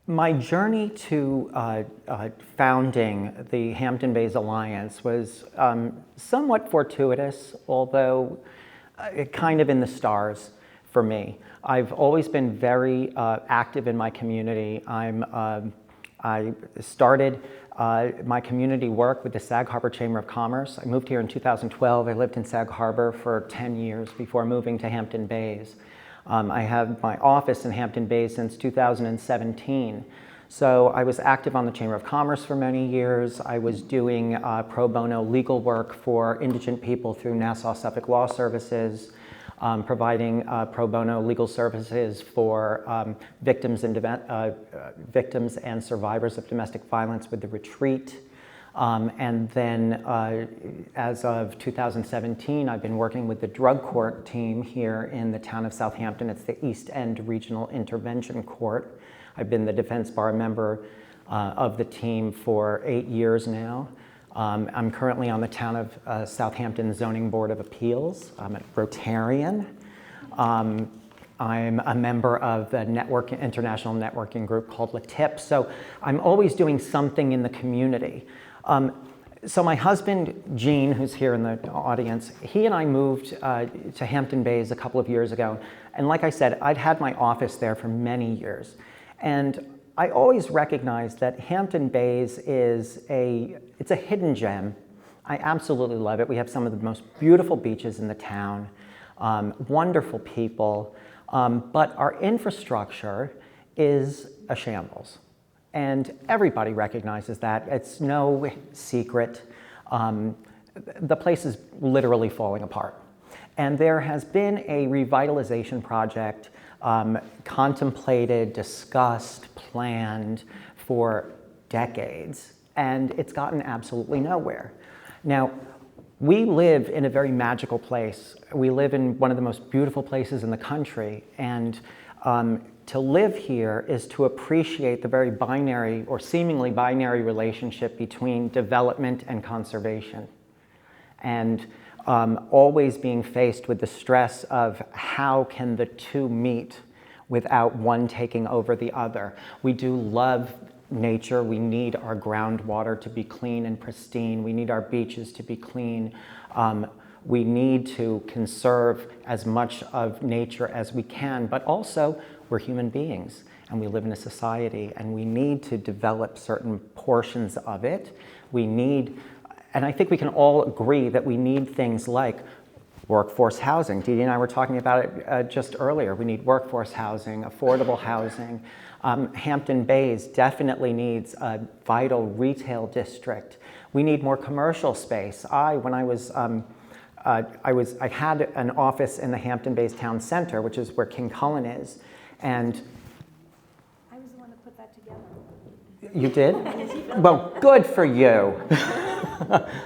My journey to founding the Hampton Bays Alliance was somewhat fortuitous, although kind of in the stars for me. I've always been very active in my community. I started my community work with the Sag Harbor Chamber of Commerce. I moved here in 2012. I lived in Sag Harbor for 10 years before moving to Hampton Bays. I have my office in Hampton Bays since 2017. So I was active on the Chamber of Commerce for many years. I was doing pro bono legal work for indigent people through Nassau Suffolk Law Services, providing pro bono legal services for victims and survivors of domestic violence with the Retreat. And then as of 2017, I've been working with the drug court team here in the town of Southampton. It's the East End Regional Intervention Court. I've been the defense bar member of the team for 8 years now. I'm currently on the town of Southampton Zoning Board of Appeals. I'm a Rotarian. I'm a member of the international networking group called LaTip. So I'm always doing something in the community. So my husband, Gene, who's here in the audience, he and I moved to Hampton Bays a couple of years ago. And like I said, I'd had my office there for many years. And I always recognized that Hampton Bays it's a hidden gem. I absolutely love it. We have some of the most beautiful beaches in the town, wonderful people, but our infrastructure is a shambles. And everybody recognizes that. It's no secret. The place is literally falling apart. And there has been a revitalization project contemplated, discussed, planned for decades, and it's gotten absolutely nowhere. Now, we live in a very magical place. We live in one of the most beautiful places in the country, and to live here is to appreciate the very binary or seemingly binary relationship between development and conservation. And always being faced with the stress of how can the two meet without one taking over the other. We do love nature. We need our groundwater to be clean and pristine. We need our beaches to be clean. We need to conserve as much of nature as we can, but also we're human beings and we live in a society and we need to develop certain portions of it. And I think we can all agree that we need things like workforce housing. Dee Dee and I were talking about it just earlier. We need workforce housing, affordable housing. Hampton Bays definitely needs a vital retail district. We need more commercial space. I had an office in the Hampton Bays Town Center, which is where King Cullen is, and I was the one that put that together. You did? Well, good for you.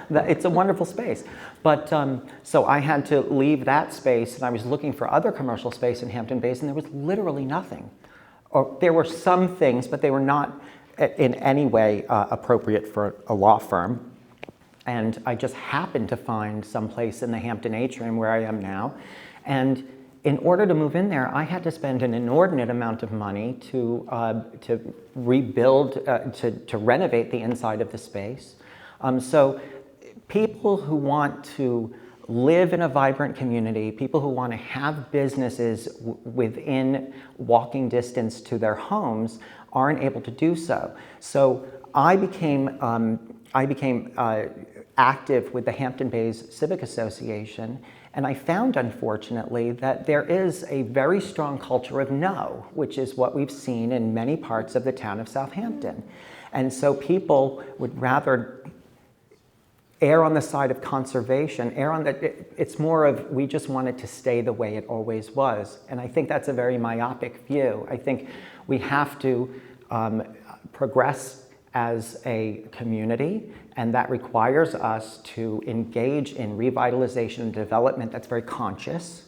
It's a wonderful space. But so I had to leave that space, and I was looking for other commercial space in Hampton Bays, and there was literally nothing. Or there were some things, but they were not in any way appropriate for a law firm. And I just happened to find some place in the Hampton Atrium where I am now. And in order to move in there, I had to spend an inordinate amount of money to rebuild, to renovate the inside of the space. So people who want to live in a vibrant community, people who want to have businesses within walking distance to their homes aren't able to do so. So I became active with the Hampton Bays Civic Association, and I found, unfortunately, that there is a very strong culture of no, which is what we've seen in many parts of the town of Southampton. And so people would rather err on the side of conservation, it's more of we just want it to stay the way it always was. And I think that's a very myopic view. I think we have to progress as a community, and that requires us to engage in revitalization and development that's very conscious.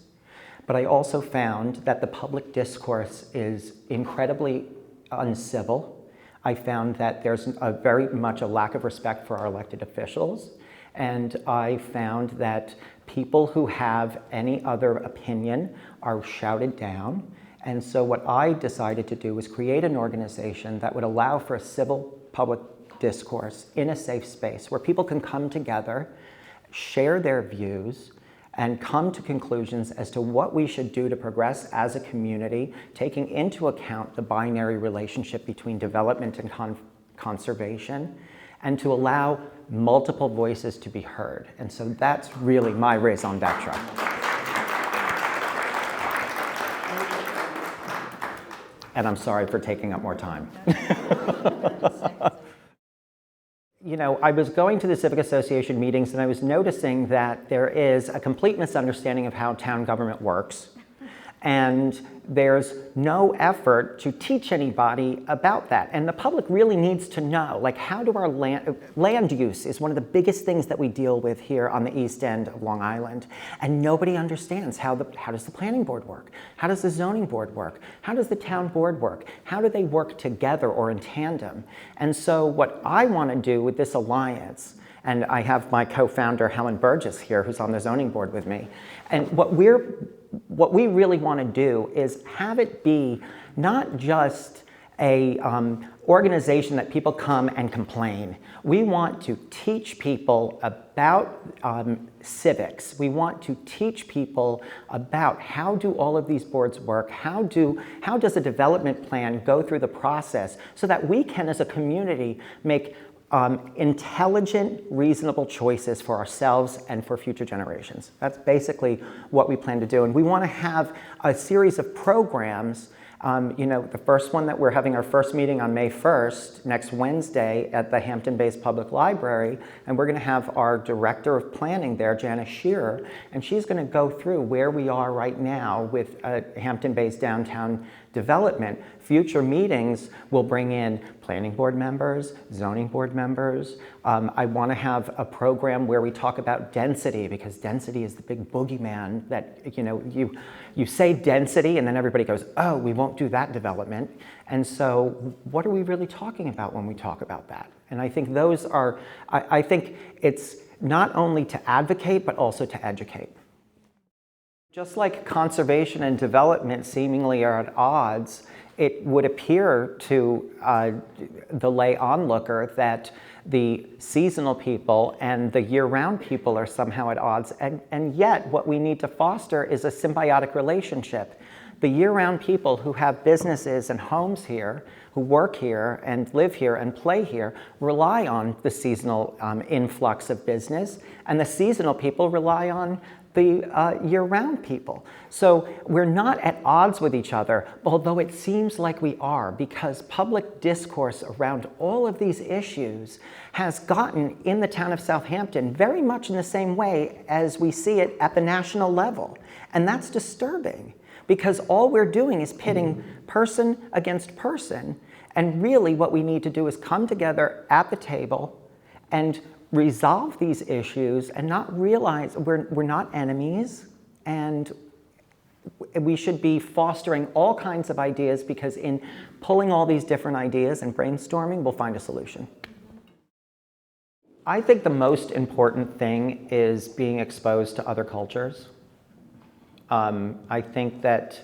But I also found that the public discourse is incredibly uncivil. I found that there's very much a lack of respect for our elected officials. And I found that people who have any other opinion are shouted down And so what I decided to do was create an organization that would allow for a civil public discourse in a safe space where people can come together, share their views, and come to conclusions as to what we should do to progress as a community, taking into account the binary relationship between development and conservation, and to allow multiple voices to be heard. And so that's really my raison d'etre. And I'm sorry for taking up more time. You know, I was going to the Civic Association meetings and I was noticing that there is a complete misunderstanding of how town government works. And there's no effort to teach anybody about that. And the public really needs to know, like, how do our land use is one of the biggest things that we deal with here on the east end of Long Island. And nobody understands how does the planning board work? How does the zoning board work? How does the town board work? How do they work together or in tandem? And so what I want to do with this alliance, and I have my co-founder Helen Burgess here, who's on the zoning board with me, and what we really want to do is have it be not just a organization that people come and complain. We want to teach people about civics. We want to teach people about how do all of these boards work, how does a development plan go through the process so that we can as a community make intelligent, reasonable choices for ourselves and for future generations. That's basically what we plan to do. And we want to have a series of programs. You know, the first one that we're having our first meeting on May 1st, next Wednesday at the Hampton Bays Public Library, and we're going to have our Director of Planning there, Janice Shearer, and she's going to go through where we are right now with Hampton Bays downtown development. Future meetings will bring in planning board members, zoning board members. I want to have a program where we talk about density, because density is the big boogeyman that, you know, you say density and then everybody goes, oh, we won't do that development. And so what are we really talking about when we talk about that? And I think those are, I think it's not only to advocate, but also to educate. Just like conservation and development seemingly are at odds, it would appear to the lay onlooker that the seasonal people and the year-round people are somehow at odds. And yet, what we need to foster is a symbiotic relationship. The year-round people who have businesses and homes here, who work here and live here and play here, rely on the seasonal influx of business, and the seasonal people rely on the year-round people. So we're not at odds with each other, although it seems like we are, because public discourse around all of these issues has gotten in the town of Southampton very much in the same way as we see it at the national level. And that's disturbing, because all we're doing is pitting person against person. And really what we need to do is come together at the table and resolve these issues and not realize we're not enemies, and we should be fostering all kinds of ideas, because in pulling all these different ideas and brainstorming, we'll find a solution. I think the most important thing is being exposed to other cultures. I think that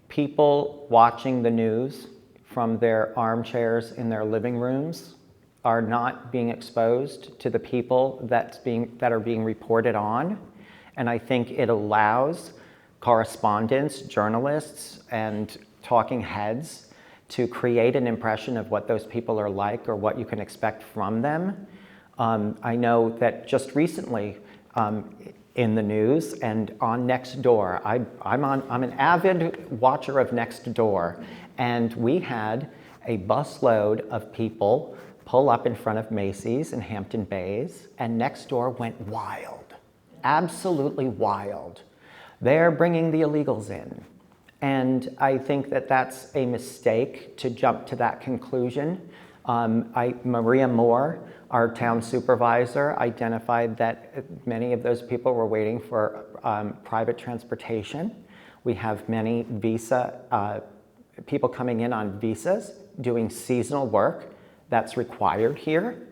people watching the news from their armchairs in their living rooms are not being exposed to the people that are being reported on. And I think it allows correspondents, journalists, and talking heads to create an impression of what those people are like or what you can expect from them. I know that just recently in the news and on Nextdoor, I'm an avid watcher of Nextdoor, and we had a busload of people pull up in front of Macy's in Hampton Bays, and Nextdoor went wild, absolutely wild. They're bringing the illegals in. And I think that that's a mistake to jump to that conclusion. Maria Moore, our town supervisor, identified that many of those people were waiting for private transportation. We have many people coming in on visas, doing seasonal work that's required here.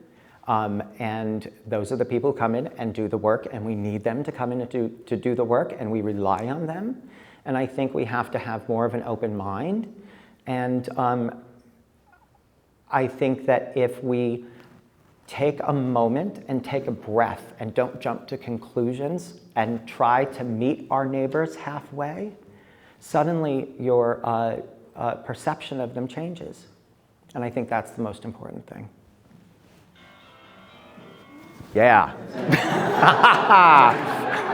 And those are the people who come in and do the work, and we need them to come in and to do the work, and we rely on them. And I think we have to have more of an open mind. And I think that if we take a moment and take a breath and don't jump to conclusions and try to meet our neighbors halfway, suddenly your perception of them changes. And I think that's the most important thing. Yeah.